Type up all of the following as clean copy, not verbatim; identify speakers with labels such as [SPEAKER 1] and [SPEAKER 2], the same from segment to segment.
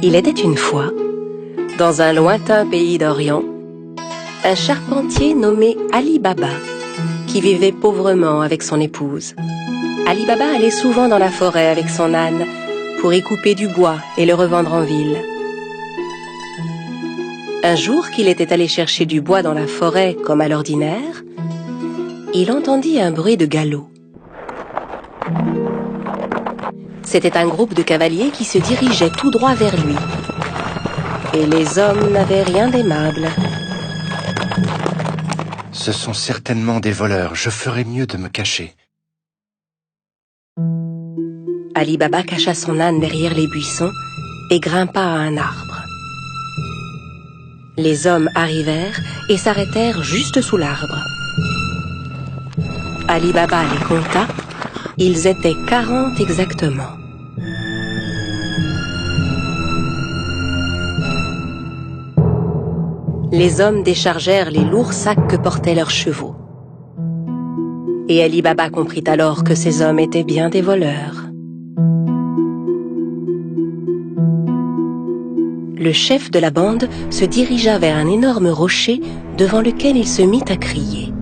[SPEAKER 1] Il était une fois, dans un lointain pays d'Orient, un charpentier nommé Ali Baba, qui vivait pauvrement avec son épouse. Ali Baba allait souvent dans la forêt avec son âne pour y couper du bois et le revendre en ville. Un jour qu'il était allé chercher du bois dans la forêt comme à l'ordinaire, il entendit un bruit de galop. C'était un groupe de cavaliers qui se dirigeait tout droit vers lui. Et les hommes n'avaient rien d'aimable.
[SPEAKER 2] Ce sont certainement des voleurs. Je ferais mieux de me cacher.
[SPEAKER 1] Ali Baba cacha son âne derrière les buissons et grimpa à un arbre. Les hommes arrivèrent et s'arrêtèrent juste sous l'arbre. Ali Baba les compta. Ils étaient 40 exactement. Les hommes déchargèrent les lourds sacs que portaient leurs chevaux. Et Ali Baba comprit alors que ces hommes étaient bien des voleurs. Le chef de la bande se dirigea vers un énorme rocher devant lequel il se mit à crier.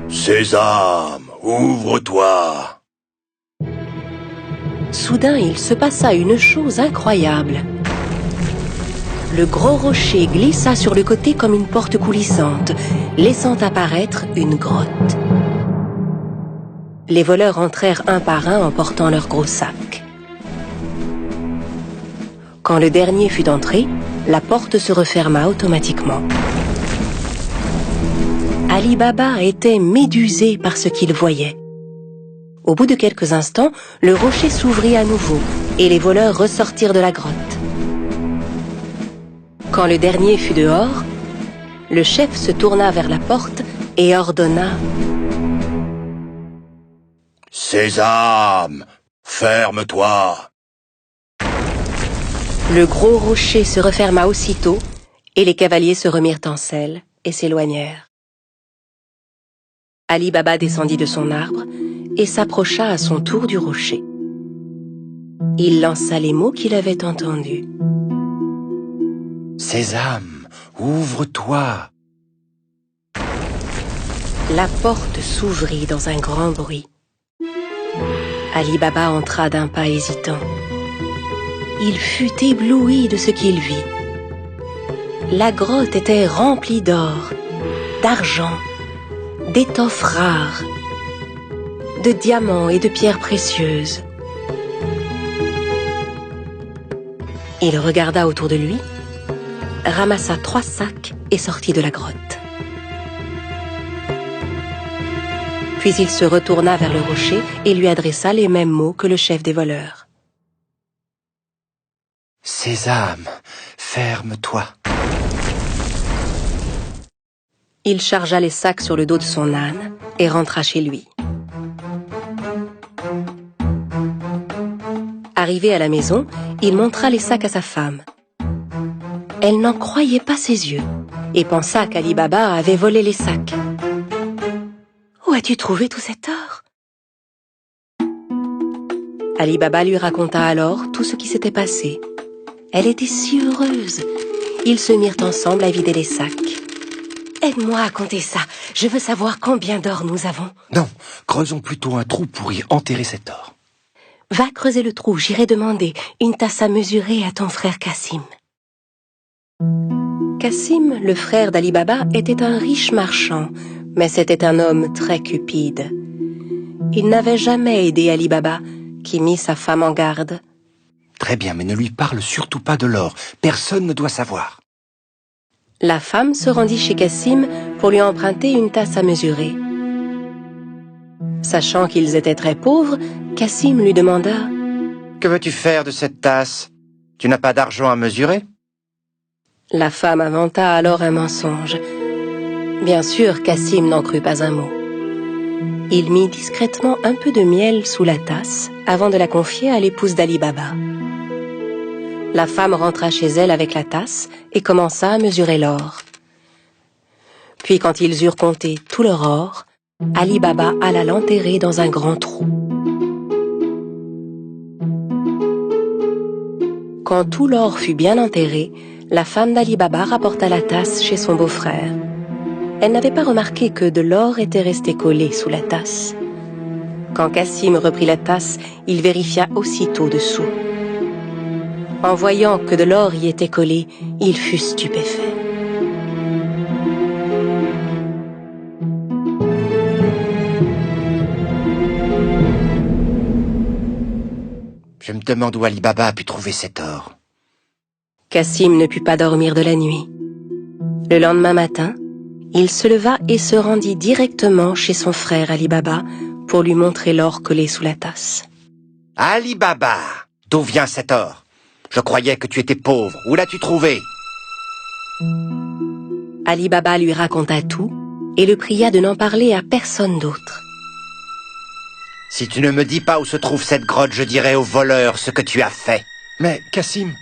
[SPEAKER 3] Sésame, ouvre-toi!
[SPEAKER 1] Soudain, il se passa une chose incroyable. Le gros rocher glissa sur le côté comme une porte coulissante, laissant apparaître une grotte. Les voleurs entrèrent un par un en portant leurs gros sacs. Quand le dernier fut entré, la porte se referma automatiquement. Ali Baba était médusé par ce qu'il voyait. Au bout de quelques instants, le rocher s'ouvrit à nouveau et les voleurs ressortirent de la grotte. Quand le dernier fut dehors, le chef se tourna vers la porte et ordonna «
[SPEAKER 3] Sésame, ferme-toi !»
[SPEAKER 1] Le gros rocher se referma aussitôt et les cavaliers se remirent en selle et s'éloignèrent. Ali Baba descendit de son arbre et s'approcha à son tour du rocher. Il lança les mots qu'il avait entendus.
[SPEAKER 2] Sésame, ouvre-toi!
[SPEAKER 1] La porte s'ouvrit dans un grand bruit. Ali Baba entra d'un pas hésitant. Il fut ébloui de ce qu'il vit. La grotte était remplie d'or, d'argent, d'étoffes rares, de diamants et de pierres précieuses. Il regarda autour de lui, ramassa 3 sacs et sortit de la grotte. Puis il se retourna vers le rocher et lui adressa les mêmes mots que le chef des voleurs.
[SPEAKER 2] Sésame, ferme-toi!
[SPEAKER 1] Il chargea les sacs sur le dos de son âne et rentra chez lui. Arrivé à la maison, il montra les sacs à sa femme. Elle n'en croyait pas ses yeux et pensa qu'Ali Baba avait volé les sacs. « Où as-tu trouvé tout cet or ?» Ali Baba lui raconta alors tout ce qui s'était passé. Elle était si heureuse. Ils se mirent ensemble à vider les sacs. « Aide-moi à compter ça. Je veux savoir combien d'or nous avons. »
[SPEAKER 2] Non, creusons plutôt un trou pour y enterrer cet or.
[SPEAKER 1] « Va creuser le trou, j'irai demander une tasse à mesurer à ton frère Cassim. » Cassim, le frère d'Ali Baba, était un riche marchand, mais c'était un homme très cupide. Il n'avait jamais aidé Ali Baba, qui mit sa femme en garde.
[SPEAKER 2] Très bien, mais ne lui parle surtout pas de l'or. Personne ne doit savoir.
[SPEAKER 1] La femme se rendit chez Cassim pour lui emprunter une tasse à mesurer. Sachant qu'ils étaient très pauvres, Cassim lui demanda
[SPEAKER 2] « Que veux-tu faire de cette tasse? Tu n'as pas d'argent à mesurer ?»
[SPEAKER 1] La femme inventa alors un mensonge. Bien sûr, Cassim n'en crut pas un mot. Il mit discrètement un peu de miel sous la tasse avant de la confier à l'épouse d'Ali Baba. La femme rentra chez elle avec la tasse et commença à mesurer l'or. Puis quand ils eurent compté tout leur or, Ali Baba alla l'enterrer dans un grand trou. Quand tout l'or fut bien enterré, la femme d'Ali Baba rapporta la tasse chez son beau-frère. Elle n'avait pas remarqué que de l'or était resté collé sous la tasse. Quand Cassim reprit la tasse, il vérifia aussitôt dessous. En voyant que de l'or y était collé, il fut stupéfait.
[SPEAKER 2] Je me demande où Ali Baba a pu trouver cet or.
[SPEAKER 1] Cassim ne put pas dormir de la nuit. Le lendemain matin, il se leva et se rendit directement chez son frère Ali Baba pour lui montrer l'or collé sous la tasse.
[SPEAKER 2] Ali Baba, d'où vient cet or? Je croyais que tu étais pauvre. Où l'as-tu trouvé?
[SPEAKER 1] Ali Baba lui raconta tout et le pria de n'en parler à personne d'autre.
[SPEAKER 2] Si tu ne me dis pas où se trouve cette grotte, je dirai aux voleurs ce que tu as fait.
[SPEAKER 4] Mais, Cassim...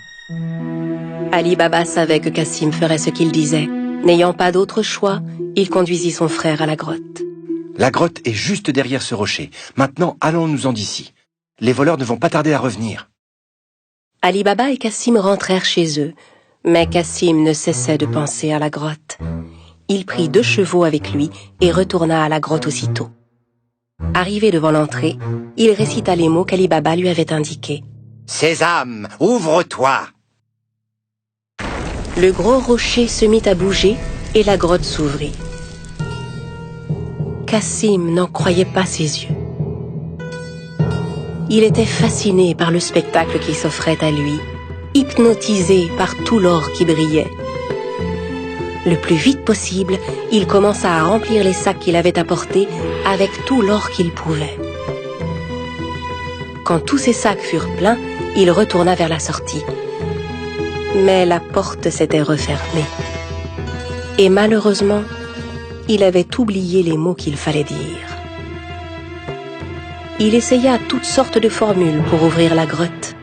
[SPEAKER 1] Ali Baba savait que Cassim ferait ce qu'il disait. N'ayant pas d'autre choix, il conduisit son frère à la grotte.
[SPEAKER 4] La grotte est juste derrière ce rocher. Maintenant, allons-nous-en d'ici. Les voleurs ne vont pas tarder à revenir.
[SPEAKER 1] Ali Baba et Cassim rentrèrent chez eux, mais Cassim ne cessait de penser à la grotte. Il prit 2 chevaux avec lui et retourna à la grotte aussitôt. Arrivé devant l'entrée, il récita les mots qu'Ali Baba lui avait indiqués.
[SPEAKER 2] « Sésame, ouvre-toi »
[SPEAKER 1] Le gros rocher se mit à bouger et la grotte s'ouvrit. Cassim n'en croyait pas ses yeux. Il était fasciné par le spectacle qui s'offrait à lui, hypnotisé par tout l'or qui brillait. Le plus vite possible, il commença à remplir les sacs qu'il avait apportés avec tout l'or qu'il pouvait. Quand tous ces sacs furent pleins, il retourna vers la sortie. Mais la porte s'était refermée. Et malheureusement, il avait oublié les mots qu'il fallait dire. Il essaya toutes sortes de formules pour ouvrir la grotte.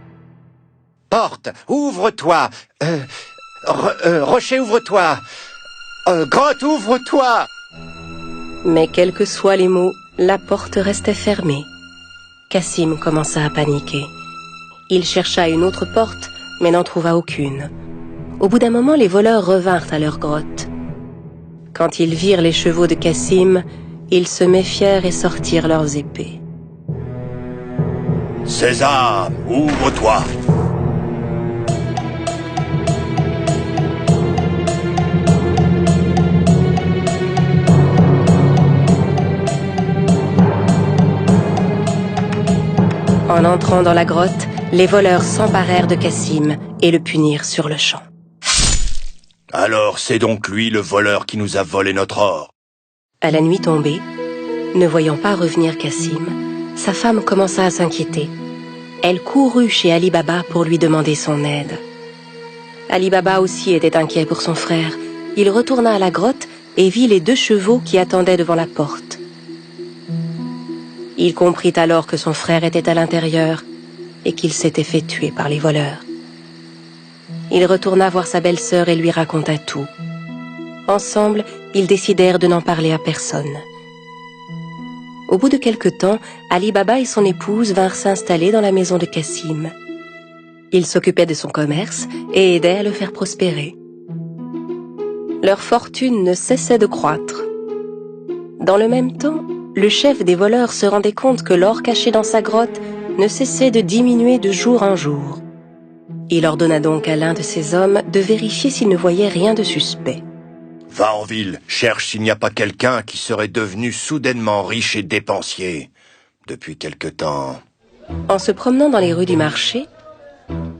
[SPEAKER 2] « Porte, ouvre-toi Rocher, ouvre-toi Grotte, ouvre-toi »
[SPEAKER 1] Mais quels que soient les mots, la porte restait fermée. Cassim commença à paniquer. Il chercha une autre porte, mais n'en trouva aucune. Au bout d'un moment, les voleurs revinrent à leur grotte. Quand ils virent les chevaux de Cassim, ils se méfièrent et sortirent leurs épées.
[SPEAKER 3] « Sésame, ouvre-toi »
[SPEAKER 1] En entrant dans la grotte, les voleurs s'emparèrent de Cassim et le punirent sur le champ.
[SPEAKER 3] « Alors c'est donc lui le voleur qui nous a volé notre or »
[SPEAKER 1] À la nuit tombée, ne voyant pas revenir Cassim, sa femme commença à s'inquiéter. Elle courut chez Ali Baba pour lui demander son aide. Ali Baba aussi était inquiet pour son frère. Il retourna à la grotte et vit les 2 chevaux qui attendaient devant la porte. Il comprit alors que son frère était à l'intérieur et qu'il s'était fait tuer par les voleurs. Il retourna voir sa belle-sœur et lui raconta tout. Ensemble, ils décidèrent de n'en parler à personne. Au bout de quelque temps, Ali Baba et son épouse vinrent s'installer dans la maison de Cassim. Ils s'occupaient de son commerce et aidaient à le faire prospérer. Leur fortune ne cessait de croître. Dans le même temps, le chef des voleurs se rendait compte que l'or caché dans sa grotte ne cessait de diminuer de jour en jour. Il ordonna donc à l'un de ses hommes de vérifier s'il ne voyait rien de suspect.
[SPEAKER 3] « Va en ville, cherche s'il n'y a pas quelqu'un qui serait devenu soudainement riche et dépensier. Depuis quelque temps... »
[SPEAKER 1] En se promenant dans les rues du marché,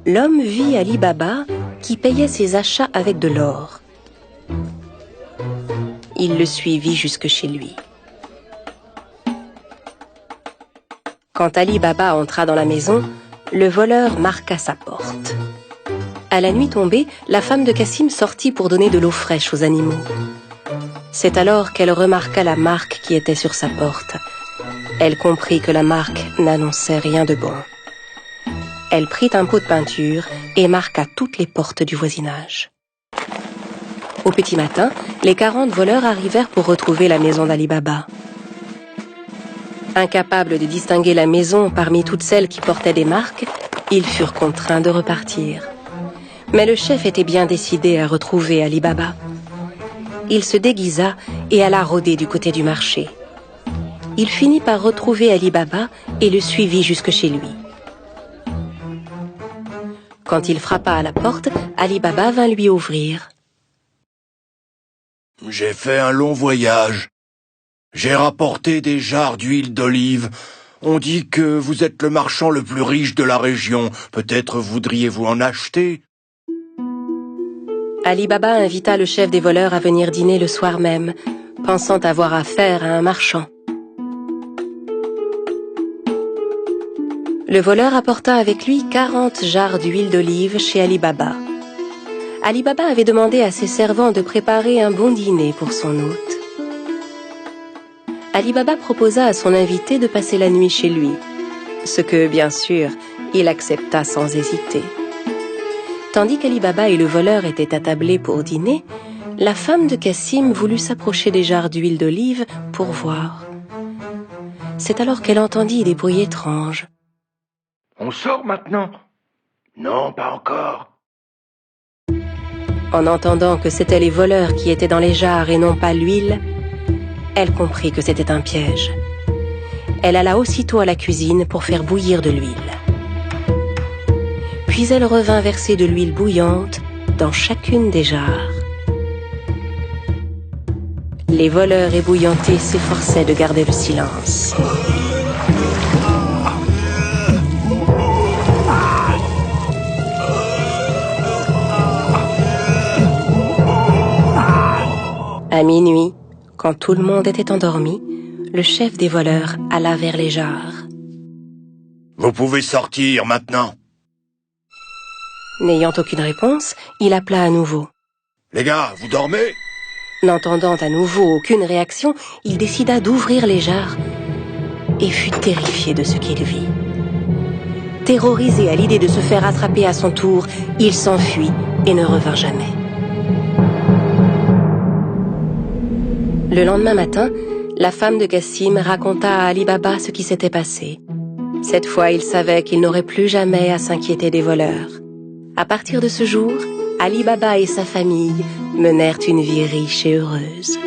[SPEAKER 1] l'homme vit Ali Baba qui payait ses achats avec de l'or. Il le suivit jusque chez lui. Quand Ali Baba entra dans la maison, le voleur marqua sa porte. À la nuit tombée, la femme de Cassim sortit pour donner de l'eau fraîche aux animaux. C'est alors qu'elle remarqua la marque qui était sur sa porte. Elle comprit que la marque n'annonçait rien de bon. Elle prit un pot de peinture et marqua toutes les portes du voisinage. Au petit matin, les 40 voleurs arrivèrent pour retrouver la maison d'Ali Baba. Incapable de distinguer la maison parmi toutes celles qui portaient des marques, Ils furent contraints de repartir. Mais le chef était bien décidé à retrouver Ali Baba. Il se déguisa et alla rôder du côté du marché. Il finit par retrouver Ali Baba et le suivit jusque chez lui. Quand il frappa à la porte, Ali Baba vint lui ouvrir.
[SPEAKER 3] « J'ai fait un long voyage. J'ai rapporté des jarres d'huile d'olive. On dit que vous êtes le marchand le plus riche de la région. Peut-être voudriez-vous en acheter ?»
[SPEAKER 1] Ali Baba invita le chef des voleurs à venir dîner le soir même, pensant avoir affaire à un marchand. Le voleur apporta avec lui 40 jarres d'huile d'olive chez Ali Baba. Ali Baba avait demandé à ses servants de préparer un bon dîner pour son hôte. Ali Baba proposa à son invité de passer la nuit chez lui, ce que, bien sûr, il accepta sans hésiter. Tandis qu'Ali Baba et le voleur étaient attablés pour dîner, la femme de Cassim voulut s'approcher des jarres d'huile d'olive pour voir. C'est alors qu'elle entendit des bruits étranges.
[SPEAKER 3] « On sort maintenant ?»« Non, pas encore. »
[SPEAKER 1] En entendant que c'étaient les voleurs qui étaient dans les jarres et non pas l'huile, elle comprit que c'était un piège. Elle alla aussitôt à la cuisine pour faire bouillir de l'huile. Puis elle revint verser de l'huile bouillante dans chacune des jarres. Les voleurs ébouillantés s'efforçaient de garder le silence. À minuit, quand tout le monde était endormi, le chef des voleurs alla vers les jarres.
[SPEAKER 3] « Vous pouvez sortir maintenant. »
[SPEAKER 1] N'ayant aucune réponse, il appela à nouveau.
[SPEAKER 3] « Les gars, vous dormez ?»
[SPEAKER 1] N'entendant à nouveau aucune réaction, il décida d'ouvrir les jarres et fut terrifié de ce qu'il vit. Terrorisé à l'idée de se faire attraper à son tour, il s'enfuit et ne revint jamais. Le lendemain matin, la femme de Cassim raconta à Ali Baba ce qui s'était passé. Cette fois, il savait qu'il n'aurait plus jamais à s'inquiéter des voleurs. À partir de ce jour, Ali Baba et sa famille menèrent une vie riche et heureuse.